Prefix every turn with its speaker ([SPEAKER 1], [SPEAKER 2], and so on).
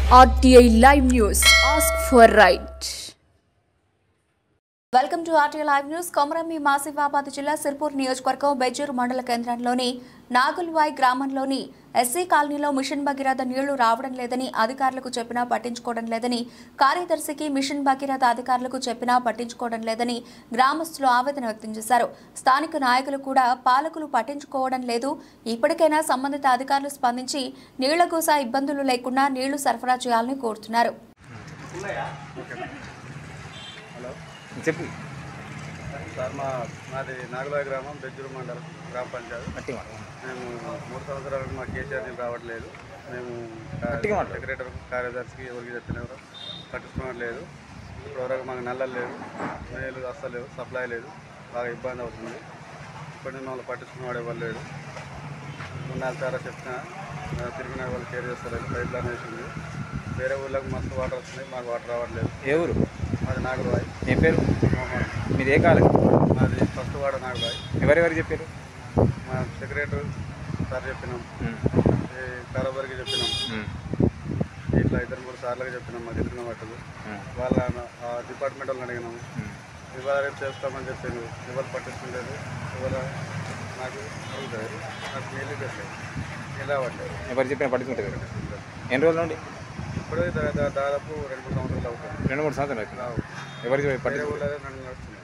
[SPEAKER 1] RTI Live News. Ask for right. Welcome to RTI live news. Komarambheem Asifabad జిల్లా సిర్పూర్ నియోజకవర్గం బెజ్జూరు మండల కేంద్రంలోని నాగుల్వాయ్ గ్రామంలోని ఎస్సీ కాలనీలో మిషన్ భగీరథ నీళ్లు రావడం లేదని అధికారులకు చెప్పినా పట్టించుకోవడం లేదని, కార్యదర్శికి మిషన్ భగీరథ అధికారులకు చెప్పినా పట్టించుకోవడం లేదని గ్రామస్తులు ఆవేదన వ్యక్తం చేశారు. స్థానిక నాయకులు కూడా పాలకులు పట్టించుకోవడం లేదు. ఇప్పటికైనా సంబంధిత అధికారులు స్పందించి నీళ్ల కోసం ఇబ్బందులు లేకుండా నీళ్లు సరఫరా చేయాలని కోరుతున్నారు.
[SPEAKER 2] చెప్పు
[SPEAKER 3] సార్, మాది నాగులాయ గ్రామం, బెజ్జూరు మండలం, గ్రామ పంచాయతీ. మేము 3 సంవత్సరాలకు మా కేసీఆర్ రావట్లేదు. మేము సెక్రటరీ, కార్యదర్శికి ఎవరికి చెప్పినారు, పట్టించుకోవట్లేదు. ఇప్పటివరకు మాకు నల్లలు లేదు, నీళ్ళు అస్సలు లేవు, సప్లై లేదు, బాగా ఇబ్బంది అవుతుంది. ఇప్పటి వాళ్ళు పట్టించుకునేవాడు ఎవరు లేడు. 3-4 సార్లు చెప్పినా తిరిగిన వాళ్ళు కేర్ చేస్తలేదు. పైప్ లైన్ వేసింది. వేరే ఊళ్ళకి మస్తు వాటర్ వస్తున్నాయి, మాకు వాటర్ రావట్లేదు.
[SPEAKER 2] ఏ ఊరు?
[SPEAKER 3] మాది నాగులవాయి.
[SPEAKER 2] ఏ పేరు?
[SPEAKER 3] మోహన్.
[SPEAKER 2] మీది ఏ కాలం?
[SPEAKER 3] మాది ఫస్ట్ వాడ నాగులవాయి.
[SPEAKER 2] ఎవరెవరు చెప్పారు?
[SPEAKER 3] మా సెక్రటరీ సార్ చెప్పినాం, కారోబారికి చెప్పినాం, ఇట్లా 2-3 సార్లుగా చెప్పినాం. మాకు తెలిసిన వాటికి వాళ్ళ డిపార్ట్మెంట్ వాళ్ళని అడిగినాము. ఇవాళ రేపు చేస్తామని చెప్పాను. ఎవరు పట్టించుకోలేదు. ఎవరు నాకు అడుగుతారు, నాకు నీళ్ళు పెట్టలేదు, నీళ్ళు రావట్లేదు.
[SPEAKER 2] ఎవరు చెప్పినా పట్టించుకుంటారు. ఎన్ని రోజుల నుండి?
[SPEAKER 3] ఇప్పుడే దాదాపు 2-3 సంవత్సరాలు అవుతుంది.
[SPEAKER 2] 2-3 సంవత్సరాలు అవుతుంది. ఎవరు
[SPEAKER 3] పట్టించుకోలేదు. నన్ను నడుస్తుంది.